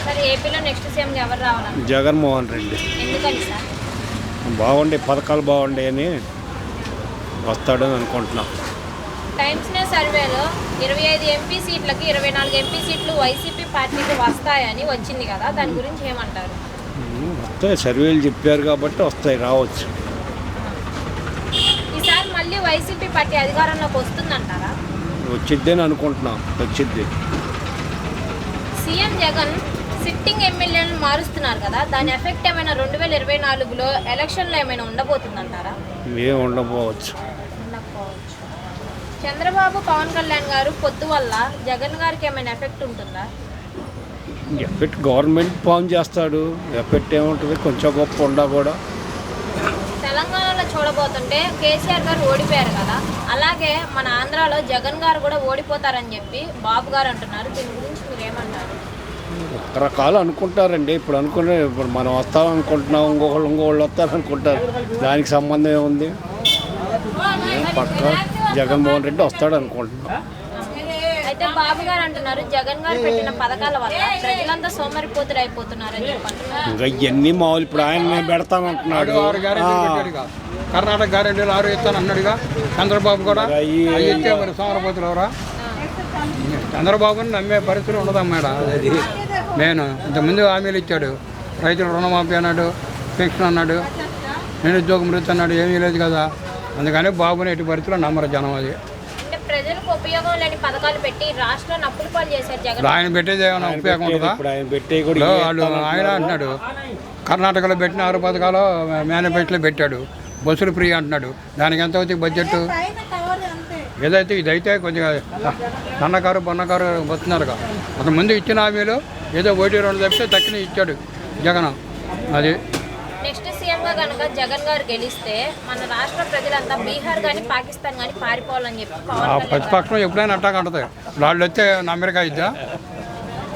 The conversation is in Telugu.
సార్ ఏపీలో నెక్స్ట్ సీఎం ఎవరు రావాలని? జగన్మోహన్ రెడ్డి. ఎందుకని సార్? బాగుండే పథకాలు బాగుండే అని వస్తాడని అనుకుంటున్నాం. టైమ్స్ న్యూస్ సర్వేలో 25 ఎంపీ సీట్లకి 24 ఎంపీ సీట్లు వైసీపీ పార్టీకి వస్తాయని వచ్చింది కదా, దాని గురించి ఏమంటారు? వస్తాయి, సర్వేలు చెప్పారు కాబట్టి వస్తాయి, రావచ్చు. ఈసారి మళ్ళీ వైసీపీ పార్టీ అధికారంలోకి వస్తుందంటారా? వచ్చిద్దని అనుకుంటున్నాం, వచ్చిద్ది. సీఎం జగన్ సిట్టింగ్ ఎమ్మెల్యేలను మారుస్తున్నారు కదా, దాని ఎఫెక్ట్ ఏమైనా 2024లో ఎలక్షన్లో ఏమైనా ఉండబోతుందంటారా? ఏం ఉండకపోవచ్చు. ఉండకపోవచ్చు. చంద్రబాబు పవన్ కళ్యాణ్ గారు పొత్తు వల్ల జగన్ గారికి ఏమైనా ఎఫెక్ట్ ఉంటుందా? ఎఫెక్ట్ గవర్నమెంట్ ఫామ్ చేస్తాడు, ఎఫెక్ట్ ఏముంటుంది, కొంచెం గొప్ప ఉండా కూడా. తెలంగాణలో చూడబోతుంటే కేసీఆర్ గారు ఓడిపోయారు కదా, అలాగే మన ఆంధ్రాలో జగన్ గారు కూడా ఓడిపోతారని చెప్పి బాబు గారు అంటున్నారు. దీని గురించి మీరు ఏమంటారు? రకరకాలు అనుకుంటారండి. ఇప్పుడు మనం వస్తామనుకుంటున్నాం, ఇంకోళ్ళు వస్తారనుకుంటారు. దానికి సంబంధం ఏముంది? పక్క జగన్మోహన్ రెడ్డి వస్తాడు అనుకుంటున్నాం. అయితే బాబు గారు అంటున్నారు జగన్ గారు పెట్టిన పథకాల వల్ల ప్రజలంతా సోమరిపోతులు అయిపోతున్నారని చెప్పంటున్నారు. ఇంకా ఇవన్నీ మామూలు. ఇప్పుడు ఆయన పెడతానంటున్నాడు. కర్ణాటక గ్యారెంటీలు 6 ఇస్తాను అన్నాడుగా చంద్రబాబు కూడా. ఇచ్చే మరి సోమరపోతులు ఎవరా? చంద్రబాబుని నమ్మే పరిస్థితులు ఉండదమ్మాడ. అది నేను ఇంతకుముందు హామీలు ఇచ్చాడు. రైతులు రుణమాఫీ అన్నాడు, పెన్షన్ అన్నాడు, నిరుద్యోగ మృతి అన్నాడు. ఏమీ లేదు కదా. అందుకని బాబుని ఎట్టి పరిస్థితుల్లో నమ్మరు జనం. అది అంటే ప్రజలకు ఉపయోగం లేని పథకాలు పెట్టి రాష్ట్రాన్ని అప్పుల పాలు చేశారు జగన్. ఆయన పెట్టేది ఏమైనా ఉపయోగం ఉంటుందా? వాళ్ళు ఆయన అంటున్నాడు కర్ణాటకలో పెట్టిన 6 పథకాలు మేనిఫెస్టోలో పెట్టాడు. బస్సులు ఫ్రీ అంటున్నాడు. దానికి ఎంత అవుతుంది బడ్జెట్? ఏదైతే ఇదైతే కొంచెం సన్నకారు బన్నకారు వస్తున్నారుగా. అతను ముందు ఇచ్చిన హామీలు ఏదో 1-2 తప్పితే తక్కిన ఇచ్చాడు జగన్. అది నెక్స్ట్ సీఎంగా కనుక జగన్ గారు గెలిస్తే మన రాష్ట్ర ప్రజలంతా బీహార్ కానీ పాకిస్తాన్ కానీ పారిపోవాలని చెప్పి ప్రతిపక్షం ఎప్పుడైనా అట్టాక్ అంటుంది. వాళ్ళు వస్తే అమెరికా ఇద్దా